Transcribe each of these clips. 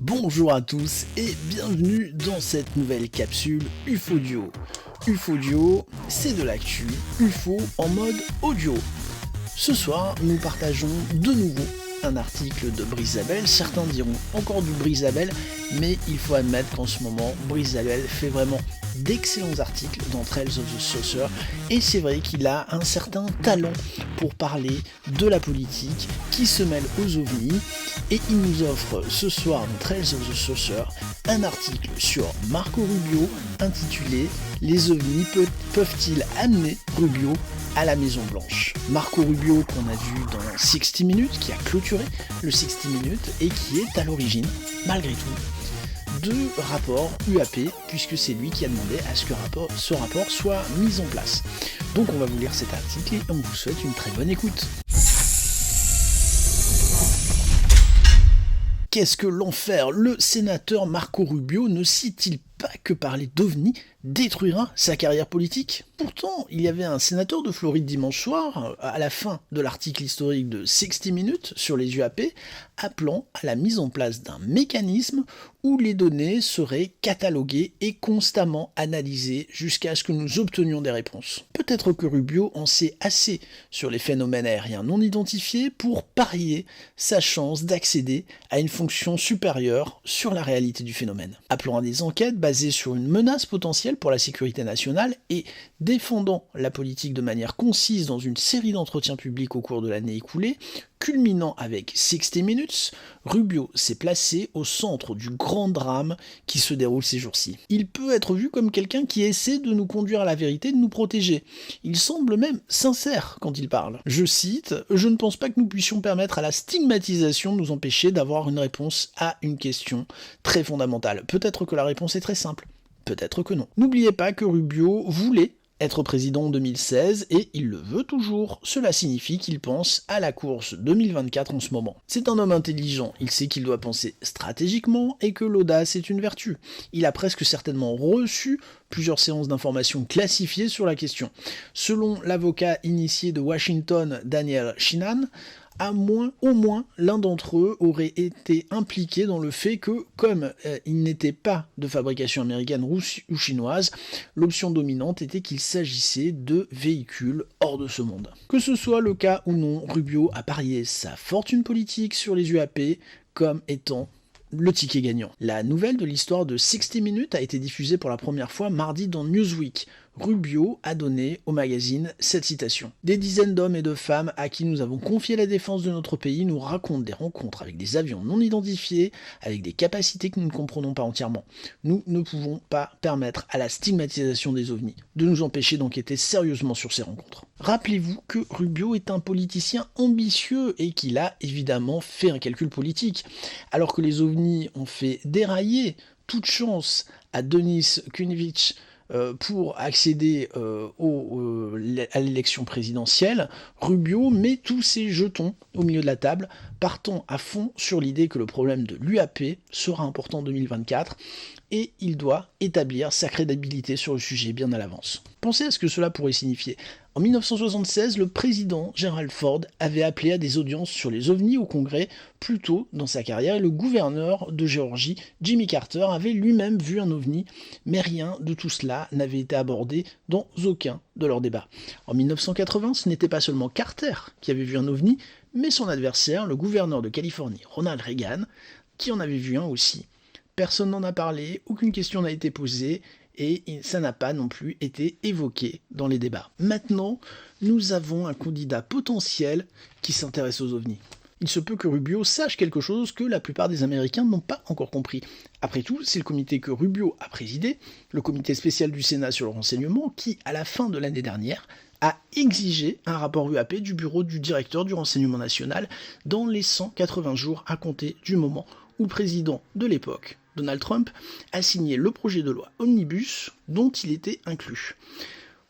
Bonjour à tous et bienvenue dans cette nouvelle capsule UFOdio. UFOdio, c'est de l'actu UFO en mode audio. Ce soir, nous partageons de nouveau un article de Brizabel. Certains diront encore du Brizabel, mais il faut admettre qu'en ce moment, Brizabel fait vraiment d'excellents articles dans Trails of the Saucer, et c'est vrai qu'il a un certain talent pour parler de la politique qui se mêle aux ovnis, et il nous offre ce soir dans Trails of the Saucer un article sur Marco Rubio intitulé « Les ovnis peuvent-ils amener Rubio à la Maison Blanche ?» Marco Rubio qu'on a vu dans 60 Minutes, qui a clôturé le 60 Minutes et qui est à l'origine, malgré tout, de rapport UAP, puisque c'est lui qui a demandé à ce que ce rapport soit mis en place. Donc on va vous lire cet article et on vous souhaite une très bonne écoute. Qu'est-ce que l'enfer ? Le sénateur Marco Rubio ne cite-t-il pas que parler d'OVNI détruira sa carrière politique ? Pourtant, il y avait un sénateur de Floride dimanche soir, à la fin de l'article historique de 60 Minutes sur les UAP, appelant à la mise en place d'un mécanisme où les données seraient cataloguées et constamment analysées jusqu'à ce que nous obtenions des réponses. Peut-être que Rubio en sait assez sur les phénomènes aériens non identifiés pour parier sa chance d'accéder à une fonction supérieure sur la réalité du phénomène. Appelant à des enquêtes basées sur une menace potentielle pour la sécurité nationale et défendant la politique de manière concise dans une série d'entretiens publics au cours de l'année écoulée, culminant avec 60 Minutes, Rubio s'est placé au centre du grand drame qui se déroule ces jours-ci. Il peut être vu comme quelqu'un qui essaie de nous conduire à la vérité, de nous protéger. Il semble même sincère quand il parle. Je cite « Je ne pense pas que nous puissions permettre à la stigmatisation de nous empêcher d'avoir une réponse à une question très fondamentale. Peut-être que la réponse est très simple. Peut-être que non. » N'oubliez pas que Rubio voulait être président en 2016 et il le veut toujours. Cela signifie qu'il pense à la course 2024 en ce moment. C'est un homme intelligent, il sait qu'il doit penser stratégiquement et que l'audace est une vertu. Il a presque certainement reçu plusieurs séances d'informations classifiées sur la question. Selon l'avocat initié de Washington, Daniel Sheehan, au moins l'un d'entre eux aurait été impliqué dans le fait que, comme il n'était pas de fabrication américaine ou chinoise, l'option dominante était qu'il s'agissait de véhicules hors de ce monde. Que ce soit le cas ou non, Rubio a parié sa fortune politique sur les UAP comme étant le ticket gagnant. La nouvelle de l'histoire de 60 Minutes a été diffusée pour la première fois mardi dans Newsweek. Rubio a donné au magazine cette citation. « Des dizaines d'hommes et de femmes à qui nous avons confié la défense de notre pays nous racontent des rencontres avec des avions non identifiés, avec des capacités que nous ne comprenons pas entièrement. Nous ne pouvons pas permettre à la stigmatisation des ovnis de nous empêcher d'enquêter sérieusement sur ces rencontres. » Rappelez-vous que Rubio est un politicien ambitieux et qu'il a évidemment fait un calcul politique. Alors que les ovnis ont fait dérailler toute chance à Denis Kunevich pour accéder à l'élection présidentielle, Rubio met tous ses jetons au milieu de la table, partant à fond sur l'idée que le problème de l'UAP sera important en 2024, et il doit établir sa crédibilité sur le sujet bien à l'avance. Pensez à ce que cela pourrait signifier. En 1976, le président Gerald Ford avait appelé à des audiences sur les ovnis au Congrès plus tôt dans sa carrière, et le gouverneur de Géorgie, Jimmy Carter, avait lui-même vu un ovni, mais rien de tout cela n'avait été abordé dans aucun de leurs débats. En 1980, ce n'était pas seulement Carter qui avait vu un ovni, mais son adversaire, le gouverneur de Californie, Ronald Reagan, qui en avait vu un aussi. Personne n'en a parlé, aucune question n'a été posée, et ça n'a pas non plus été évoqué dans les débats. Maintenant, nous avons un candidat potentiel qui s'intéresse aux ovnis. Il se peut que Rubio sache quelque chose que la plupart des Américains n'ont pas encore compris. Après tout, c'est le comité que Rubio a présidé, le comité spécial du Sénat sur le renseignement, qui, à la fin de l'année dernière, a exigé un rapport UAP du bureau du directeur du renseignement national dans les 180 jours à compter du moment où le président de l'époque, Donald Trump, a signé le projet de loi Omnibus dont il était inclus.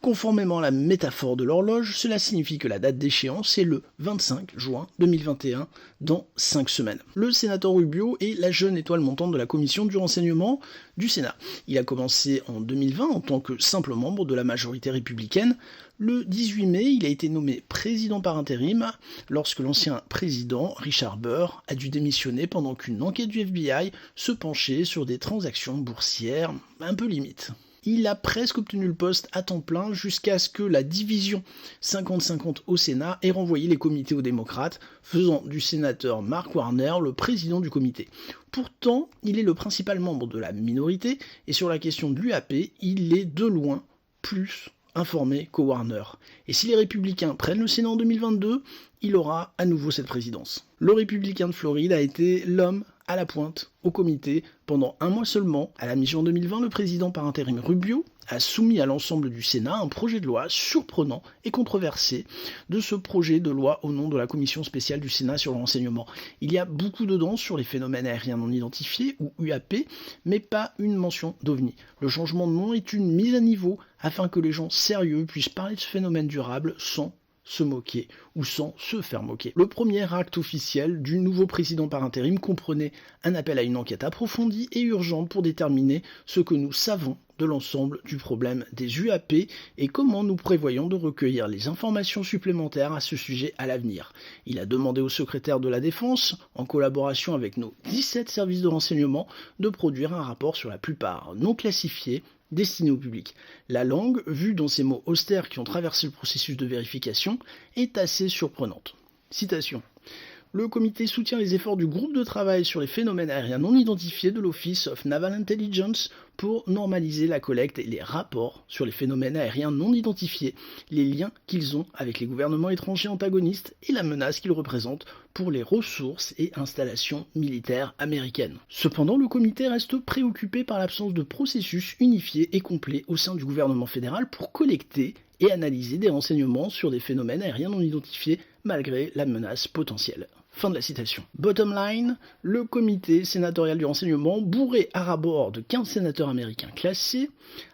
Conformément à la métaphore de l'horloge, cela signifie que la date d'échéance est le 25 juin 2021, dans 5 semaines. Le sénateur Rubio est la jeune étoile montante de la commission du renseignement du Sénat. Il a commencé en 2020 en tant que simple membre de la majorité républicaine. Le 18 mai, il a été nommé président par intérim lorsque l'ancien président, Richard Burr, a dû démissionner pendant qu'une enquête du FBI se penchait sur des transactions boursières un peu limites. Il a presque obtenu le poste à temps plein jusqu'à ce que la division 50-50 au Sénat ait renvoyé les comités aux démocrates, faisant du sénateur Mark Warner le président du comité. Pourtant, il est le principal membre de la minorité, et sur la question de l'UAP, il est de loin plus informé qu'au Warner. Et si les républicains prennent le Sénat en 2022, il aura à nouveau cette présidence. Le républicain de Floride a été l'homme à la pointe au comité pendant un mois seulement. À la mi-juin 2020, le président par intérim Rubio a soumis à l'ensemble du Sénat un projet de loi surprenant et controversé de ce projet de loi au nom de la commission spéciale du Sénat sur le renseignement. Il y a beaucoup dedans sur les phénomènes aériens non identifiés ou UAP, mais pas une mention d'OVNI. Le changement de nom est une mise à niveau afin que les gens sérieux puissent parler de ce phénomène durable sans se moquer ou sans se faire moquer. Le premier acte officiel du nouveau président par intérim comprenait un appel à une enquête approfondie et urgente pour déterminer ce que nous savons de l'ensemble du problème des UAP et comment nous prévoyons de recueillir les informations supplémentaires à ce sujet à l'avenir. Il a demandé au secrétaire de la Défense, en collaboration avec nos 17 services de renseignement, de produire un rapport sur la plupart non classifié destiné au public. La langue, vue dans ces mots austères qui ont traversé le processus de vérification, est assez surprenante. Citation. Le comité soutient les efforts du groupe de travail sur les phénomènes aériens non identifiés de l'Office of Naval Intelligence pour normaliser la collecte et les rapports sur les phénomènes aériens non identifiés, les liens qu'ils ont avec les gouvernements étrangers antagonistes et la menace qu'ils représentent pour les ressources et installations militaires américaines. Cependant, le comité reste préoccupé par l'absence de processus unifié et complet au sein du gouvernement fédéral pour collecter et analyser des renseignements sur des phénomènes aériens non identifiés malgré la menace potentielle. Fin de la citation. Bottom line, le comité sénatorial du renseignement, bourré à ras-bord de 15 sénateurs américains classés,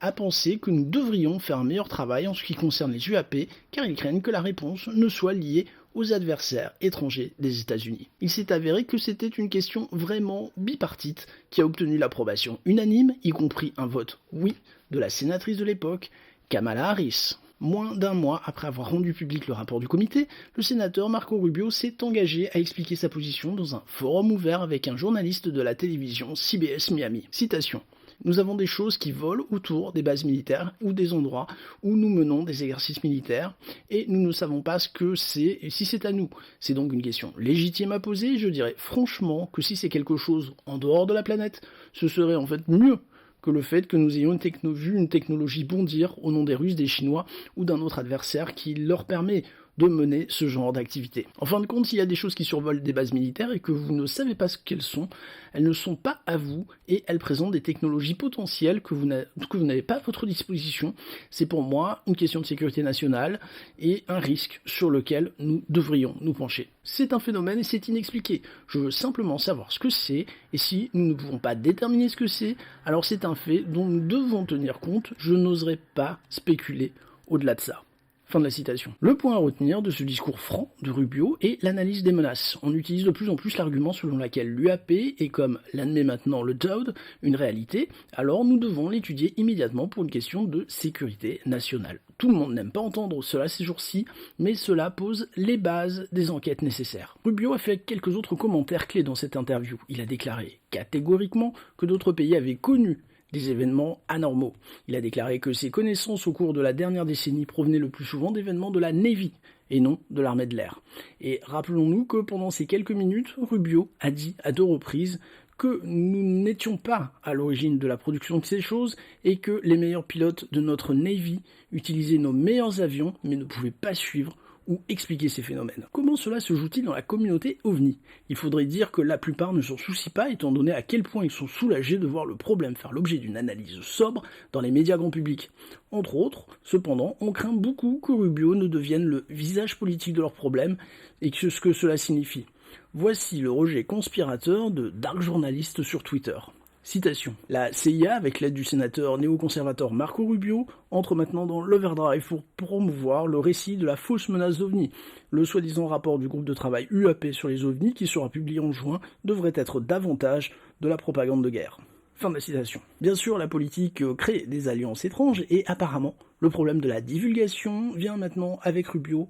a pensé que nous devrions faire un meilleur travail en ce qui concerne les UAP, car ils craignent que la réponse ne soit liée aux adversaires étrangers des États-Unis. Il s'est avéré que c'était une question vraiment bipartite qui a obtenu l'approbation unanime, y compris un vote oui de la sénatrice de l'époque, Kamala Harris. Moins d'un mois après avoir rendu public le rapport du comité, le sénateur Marco Rubio s'est engagé à expliquer sa position dans un forum ouvert avec un journaliste de la télévision CBS Miami. Citation. Nous avons des choses qui volent autour des bases militaires ou des endroits où nous menons des exercices militaires et nous ne savons pas ce que c'est et si c'est à nous. C'est donc une question légitime à poser et je dirais franchement que si c'est quelque chose en dehors de la planète, ce serait en fait mieux que le fait que nous ayons vu une technologie bondir au nom des Russes, des Chinois ou d'un autre adversaire qui leur permet de mener ce genre d'activité. En fin de compte, s'il y a des choses qui survolent des bases militaires et que vous ne savez pas ce qu'elles sont, elles ne sont pas à vous et elles présentent des technologies potentielles que vous n'avez pas à votre disposition. C'est pour moi une question de sécurité nationale et un risque sur lequel nous devrions nous pencher. C'est un phénomène et c'est inexpliqué. Je veux simplement savoir ce que c'est et si nous ne pouvons pas déterminer ce que c'est, alors c'est un fait dont nous devons tenir compte. Je n'oserais pas spéculer au-delà de ça. Fin de la citation. Le point à retenir de ce discours franc de Rubio est l'analyse des menaces. On utilise de plus en plus l'argument selon lequel l'UAP est, comme l'admet maintenant le Dowd, une réalité, alors nous devons l'étudier immédiatement pour une question de sécurité nationale. Tout le monde n'aime pas entendre cela ces jours-ci, mais cela pose les bases des enquêtes nécessaires. Rubio a fait quelques autres commentaires clés dans cette interview. Il a déclaré catégoriquement que d'autres pays avaient connu des événements anormaux. Il a déclaré que ses connaissances au cours de la dernière décennie provenaient le plus souvent d'événements de la Navy et non de l'armée de l'air. Et rappelons-nous que pendant ces quelques minutes, Rubio a dit à 2 reprises que nous n'étions pas à l'origine de la production de ces choses et que les meilleurs pilotes de notre Navy utilisaient nos meilleurs avions mais ne pouvaient pas suivre ou expliquer ces phénomènes. Comment cela se joue-t-il dans la communauté OVNI ? Il faudrait dire que la plupart ne s'en soucient pas, étant donné à quel point ils sont soulagés de voir le problème faire l'objet d'une analyse sobre dans les médias grand public. Entre autres, cependant, on craint beaucoup que Rubio ne devienne le visage politique de leur problème et que ce que cela signifie. Voici le rejet conspirateur de Dark Journalist sur Twitter. Citation. La CIA, avec l'aide du sénateur néoconservateur Marco Rubio, entre maintenant dans l'overdrive pour promouvoir le récit de la fausse menace d'OVNI. Le soi-disant rapport du groupe de travail UAP sur les OVNI, qui sera publié en juin, devrait être davantage de la propagande de guerre. Fin de la citation. Bien sûr, la politique crée des alliances étranges, et apparemment, le problème de la divulgation vient maintenant avec Rubio,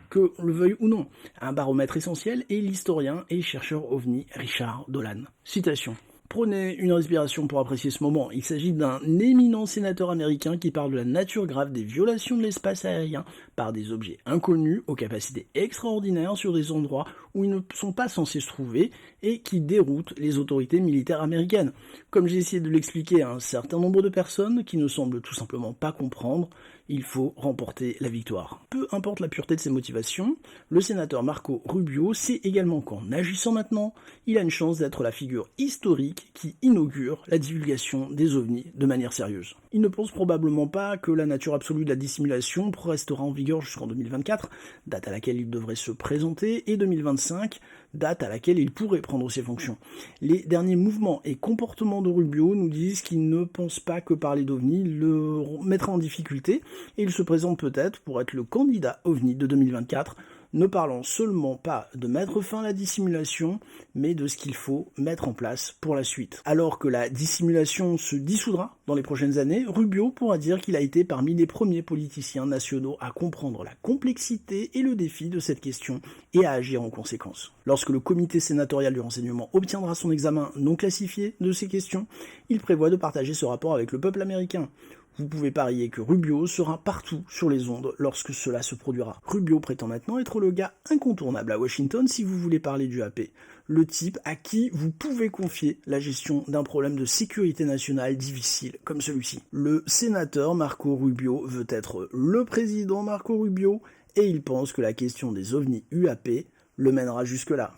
que le veuille ou non. Un baromètre essentiel est l'historien et chercheur OVNI Richard Dolan. Citation. Prenez une respiration pour apprécier ce moment. Il s'agit d'un éminent sénateur américain qui parle de la nature grave des violations de l'espace aérien par des objets inconnus aux capacités extraordinaires sur des endroits où ils ne sont pas censés se trouver et qui déroutent les autorités militaires américaines. Comme j'ai essayé de l'expliquer à un certain nombre de personnes qui ne semblent tout simplement pas comprendre, il faut remporter la victoire. Peu importe la pureté de ses motivations, le sénateur Marco Rubio sait également qu'en agissant maintenant, il a une chance d'être la figure historique qui inaugure la divulgation des ovnis de manière sérieuse. Il ne pense probablement pas que la nature absolue de la dissimulation restera en vigueur jusqu'en 2024, date à laquelle il devrait se présenter, et 2025, date à laquelle il pourrait prendre ses fonctions. Les derniers mouvements et comportements de Rubio nous disent qu'il ne pense pas que parler d'OVNI le mettra en difficulté, et il se présente peut-être pour être le candidat OVNI de 2024, ne parlant seulement pas de mettre fin à la dissimulation, mais de ce qu'il faut mettre en place pour la suite. Alors que la dissimulation se dissoudra dans les prochaines années, Rubio pourra dire qu'il a été parmi les premiers politiciens nationaux à comprendre la complexité et le défi de cette question et à agir en conséquence. Lorsque le comité sénatorial du renseignement obtiendra son examen non classifié de ces questions, il prévoit de partager ce rapport avec le peuple américain. Vous pouvez parier que Rubio sera partout sur les ondes lorsque cela se produira. Rubio prétend maintenant être le gars incontournable à Washington si vous voulez parler du AP. Le type à qui vous pouvez confier la gestion d'un problème de sécurité nationale difficile comme celui-ci. Le sénateur Marco Rubio veut être le président Marco Rubio et il pense que la question des ovnis UAP le mènera jusque-là.